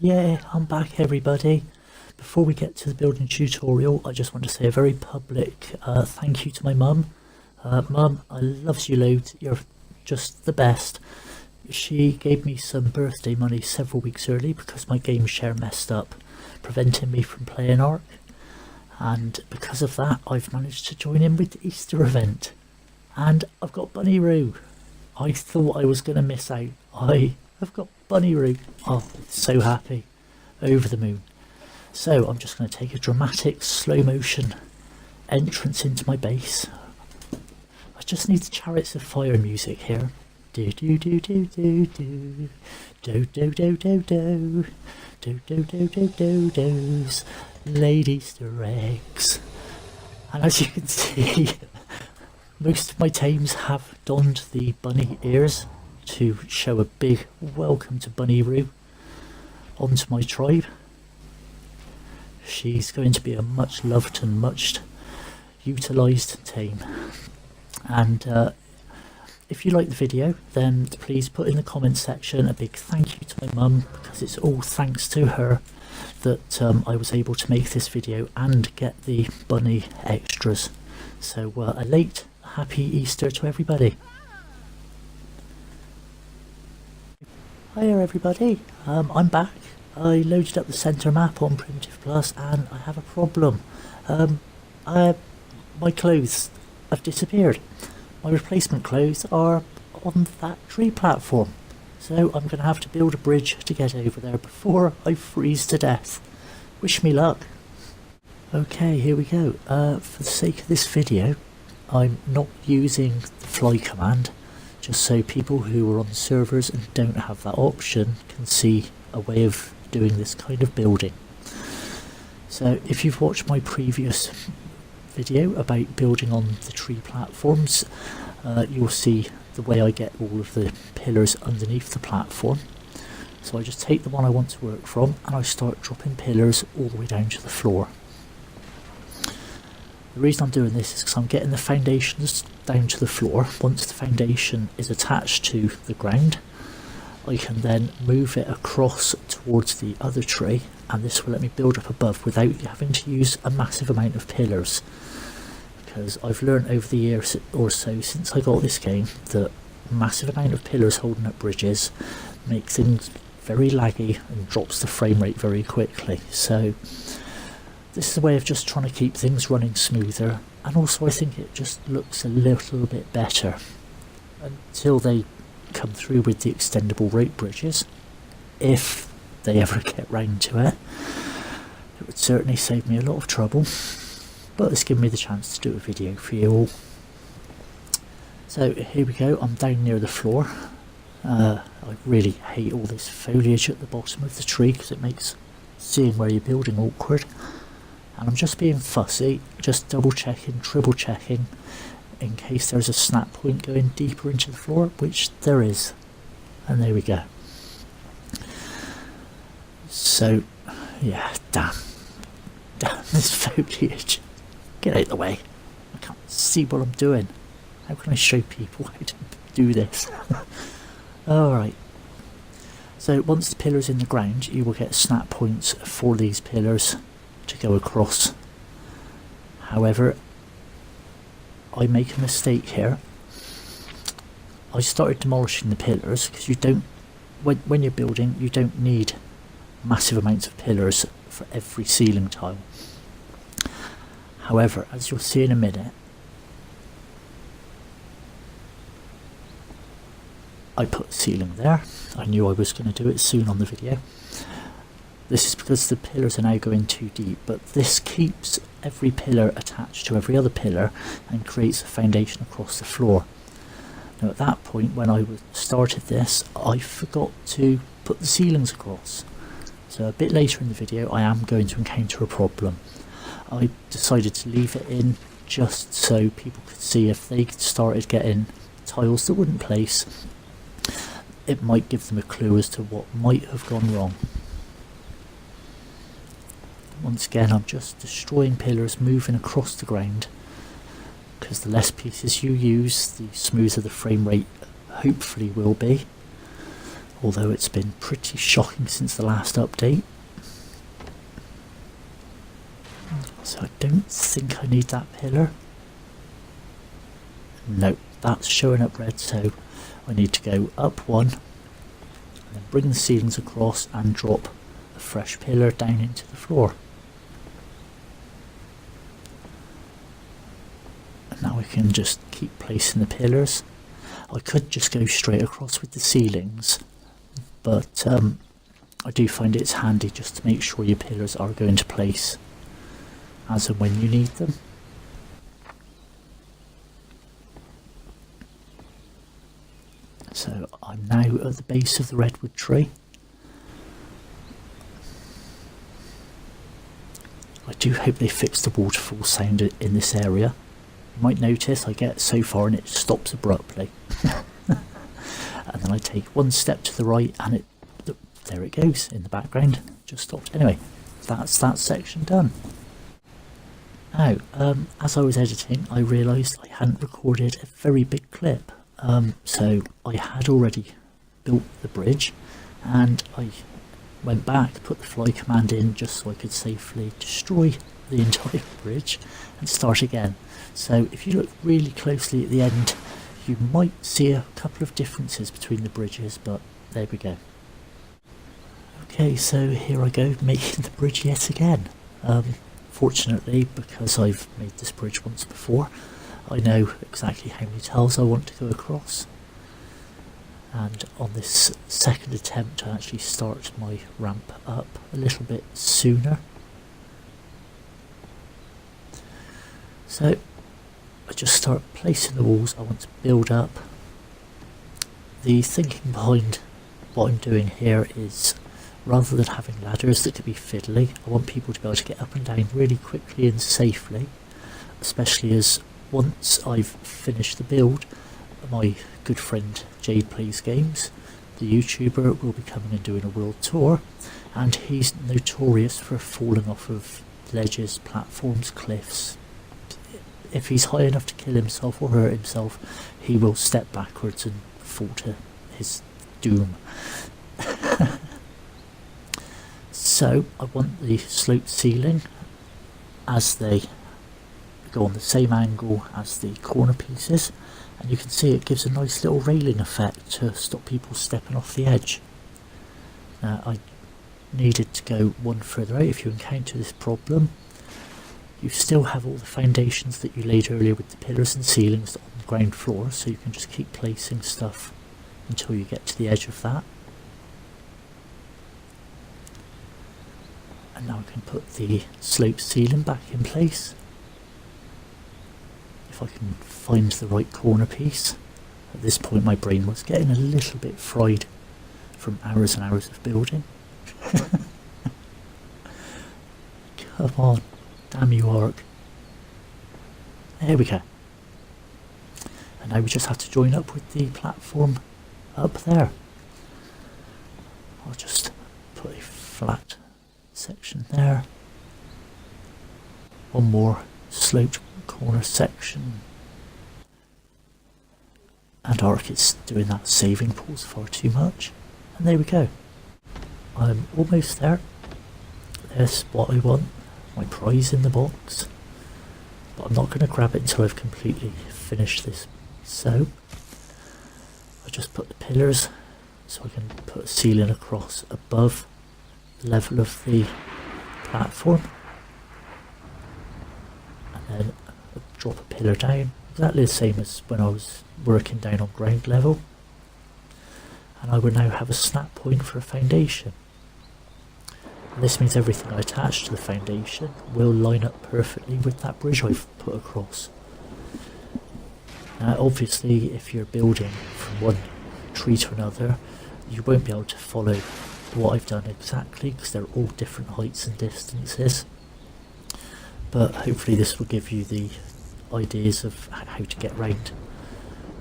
Yeah, I'm back everybody. Before we get to the building tutorial, I just want to say a very public thank you to my mum. Mum, I loves you loads, you're just the best. She gave me some birthday money several weeks early because my game share messed up, preventing me from playing Ark. And because of that, I've managed to join in with the Easter event. And I've got Bunnyroo. I thought I was going to miss out. I have got Bunnyroo. Oh, so happy. Over the moon. So I'm just going to take a dramatic slow motion entrance into my base. I just need the Chariots of Fire music here. Do do do do do do do do do do do do do do do do do's Lady Easter eggs. And as you can see, most of my tames have donned the bunny ears to show a big welcome to Bunnyroo onto my tribe. She's going to be a much loved and much utilised tame. And if you like the video, then please put in the comments section a big thank you to my mum, because it's all thanks to her that I was able to make this video and get the bunny extras. So a late happy Easter to everybody. Hiya everybody, I'm back. I loaded up the centre map on Primitive Plus and I have a problem. My clothes have disappeared. My replacement clothes are on that tree platform. So I'm going to have to build a bridge to get over there before I freeze to death. Wish me luck. Okay, here we go. For the sake of this video, I'm not using the fly command, just so people who are on servers and don't have that option can see a way of doing this kind of building. So if you've watched my previous video about building on the tree platforms, you'll see the way I get all of the pillars underneath the platform. So I just take the one I want to work from and I start dropping pillars all the way down to the floor. The reason I'm doing this is because I'm getting the foundations down to the floor. Once the foundation is attached to the ground, I can then move it across towards the other tree, and this will let me build up above without having to use a massive amount of pillars. Because I've learned over the years or so since I got this game that a massive amount of pillars holding up bridges make things very laggy and drops the frame rate very quickly. So this is a way of just trying to keep things running smoother, and also I think it just looks a little bit better until they come through with the extendable rope bridges, if they ever get round to it. It would certainly save me a lot of trouble, but it's given me the chance to do a video for you all. So here we go, I'm down near the floor. I really hate all this foliage at the bottom of the tree because it makes seeing where you're building awkward. And I'm just being fussy, just double checking, triple checking, in case there's a snap point going deeper into the floor, which there is. And there we go. So, yeah, damn this foliage. Get out of the way. I can't see what I'm doing. How can I show people how to do this? Alright. So once the pillar's in the ground, you will get snap points for these pillars to go across. However, I make a mistake here. I started demolishing the pillars because you don't, when you're building, you don't need massive amounts of pillars for every ceiling tile. However, as you'll see in a minute, I put a ceiling there. I knew I was going to do it soon on the video. This is because the pillars are now going too deep, but this keeps every pillar attached to every other pillar and creates a foundation across the floor. Now at that point, when I started this, I forgot to put the ceilings across. So a bit later in the video, I am going to encounter a problem. I decided to leave it in just so people could see if they started getting tiles that wouldn't place, it might give them a clue as to what might have gone wrong. Once again, I'm just destroying pillars moving across the ground, because the less pieces you use, the smoother the frame rate hopefully will be. although it's been pretty shocking since the last update. So I don't think I need that pillar. No, that's showing up red, so I need to go up one, and then bring the ceilings across and drop a fresh pillar down into the floor. And now we can just keep placing the pillars. I could just go straight across with the ceilings, but I do find it's handy just to make sure your pillars are going to place as and when you need them. So I'm now at the base of the redwood tree. I do hope they fix the waterfall sound in this area. You might notice I get so far and it stops abruptly. And then I take one step to the right and there it goes in the background, just stopped. Anyway, that's that section done. Now, as I was editing, I realised I hadn't recorded a very big clip. So I had already built the bridge, and I went back, put the fly command in just so I could safely destroy the entire bridge and start again. So if you look really closely at the end, you might see a couple of differences between the bridges, but there we go. Okay, so here I go, making the bridge yet again. Fortunately, because I've made this bridge once before, I know exactly how many tiles I want to go across. And on this second attempt I actually start my ramp up a little bit sooner. So I just start placing the walls I want to build up. The thinking behind what I'm doing here is, rather than having ladders that could be fiddly, I want people to be able to get up and down really quickly and safely, especially as once I've finished the build, my good friend Jade Plays Games, the YouTuber, will be coming and doing a world tour, and he's notorious for falling off of ledges, platforms, cliffs. If he's high enough to kill himself or hurt himself, he will step backwards and fall to his doom. So I want the sloped ceiling as they go on the same angle as the corner pieces, and you can see it gives a nice little railing effect to stop people stepping off the edge. Now I needed to go one further out. If you encounter this problem, you still have all the foundations that you laid earlier with the pillars and ceilings on the ground floor, so you can just keep placing stuff until you get to the edge of that. And now I can put the sloped ceiling back in place. If I can find the right corner piece. At this point my brain was getting a little bit fried from hours and hours of building. Come on, damn you Ark. There we go. And now we just have to join up with the platform up there. I'll just put a flat section there. One more sloped corner section. And Ark is doing that saving pause far too much. And there we go. I'm almost there. There's what I want, my prize in the box. But I'm not going to grab it until I've completely finished this. So I just put the pillars so I can put a ceiling across above the level of the platform, and then drop a pillar down, exactly the same as when I was working down on ground level, and I will now have a snap point for a foundation. And this means everything I attach to the foundation will line up perfectly with that bridge I've put across. Now obviously if you're building from one tree to another, you won't be able to follow what I've done exactly because they're all different heights and distances, but hopefully this will give you the ideas of how to get around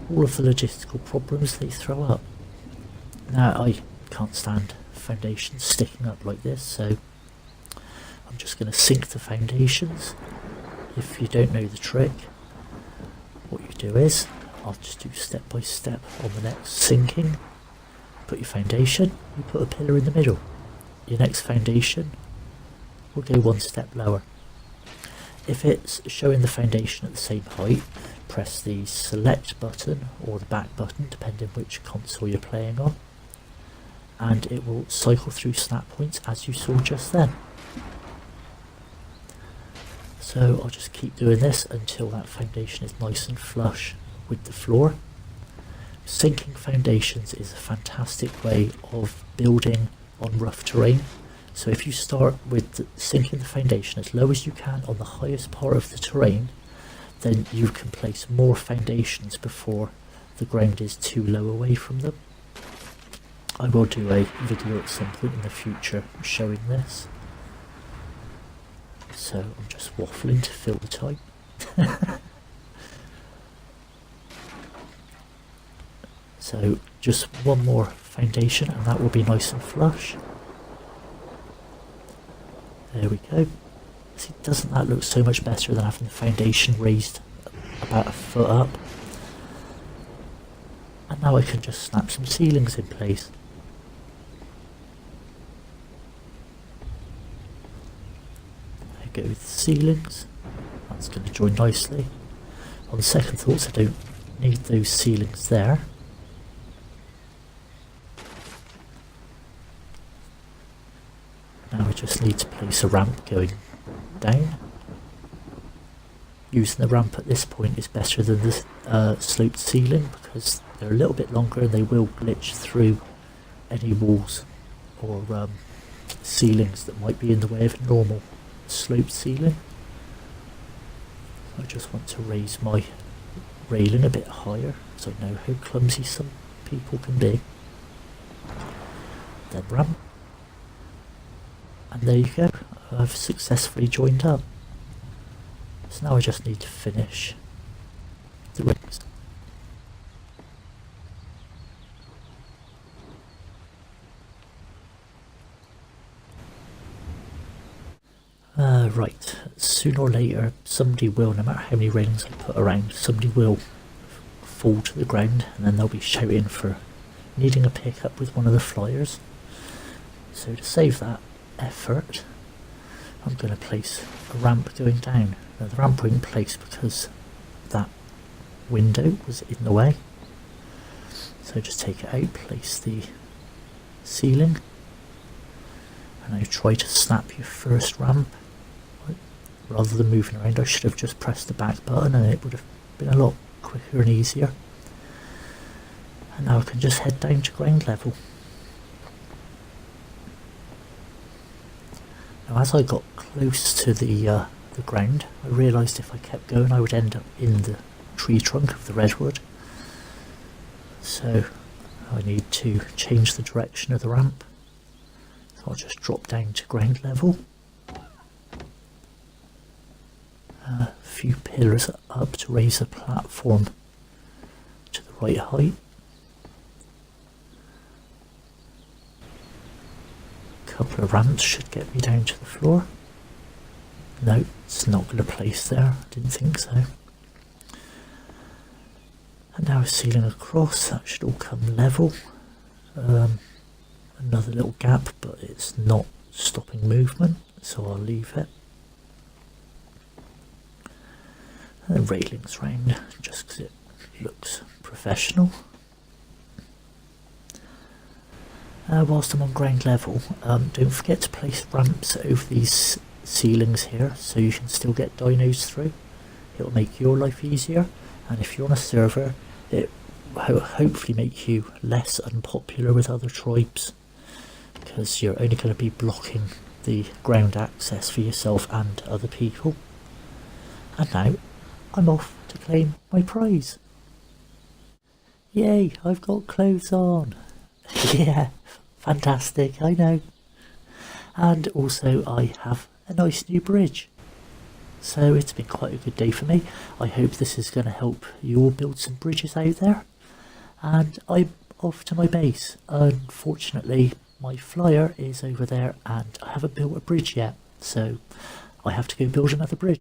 all of the logistical problems they throw up. Now I can't stand foundations sticking up like this, so I'm just going to sink the foundations. If you don't know the trick, what you do is, I'll just do step by step on the next sinking. put your foundation, you put a pillar in the middle. Your next foundation will go one step lower. If it's showing the foundation at the same height, press the select button or the back button, depending which console you're playing on, and it will cycle through snap points as you saw just then. So I'll just keep doing this until that foundation is nice and flush with the floor. Sinking foundations is a fantastic way of building on rough terrain. So if you start with sinking the foundation as low as you can on the highest part of the terrain, then you can place more foundations before the ground is too low away from them. I will do a video at some point in the future showing this. So I'm just waffling to fill the time. So just one more foundation and that will be nice and flush. There we go. See, doesn't that look so much better than having the foundation raised about a foot up? And now I can just snap some ceilings in place. There we go with the ceilings. That's going to join nicely. On second thoughts, I don't need those ceilings there. Now we just need to place a ramp going down. Using the ramp at this point is better than the sloped ceiling because they're a little bit longer and they will glitch through any walls or ceilings that might be in the way of a normal sloped ceiling. I just want to raise my railing a bit higher so I know how clumsy some people can be. Then ramp. And there you go, I've successfully joined up. So now I just need to finish the rings. Right, sooner or later somebody will, no matter how many railings I put around, somebody will fall to the ground and then they'll be shouting for needing a pickup with one of the flyers. So to save that effort, I'm going to place a ramp going down. Now the ramp won't place because that window was in the way, so just take it out, place the ceiling, and now try to snap your first ramp. Rather than moving around, I should have just pressed the back button and it would have been a lot quicker and easier. And now I can just head down to ground level. Now as I got close to the ground, I realised if I kept going I would end up in the tree trunk of the redwood. So I need to change the direction of the ramp. So I'll just drop down to ground level. A few pillars up to raise a platform to the right height. Couple of ramps should get me down to the floor. No, it's not going to place there, I didn't think so. And now a ceiling across, that should all come level. Another little gap, but it's not stopping movement, so I'll leave it. And the railings round, just because it looks professional. Whilst I'm on ground level, don't forget to place ramps over these ceilings here so you can still get dinos through. It'll make your life easier, and if you're on a server it will hopefully make you less unpopular with other tribes because you're only going to be blocking the ground access for yourself and other people. And now I'm off to claim my prize. Yay, I've got clothes on. Yeah, fantastic, I know. And also I have a nice new bridge. So it's been quite a good day for me. I hope this is going to help you all build some bridges out there. And I'm off to my base. Unfortunately, my flyer is over there and I haven't built a bridge yet. So I have to go build another bridge.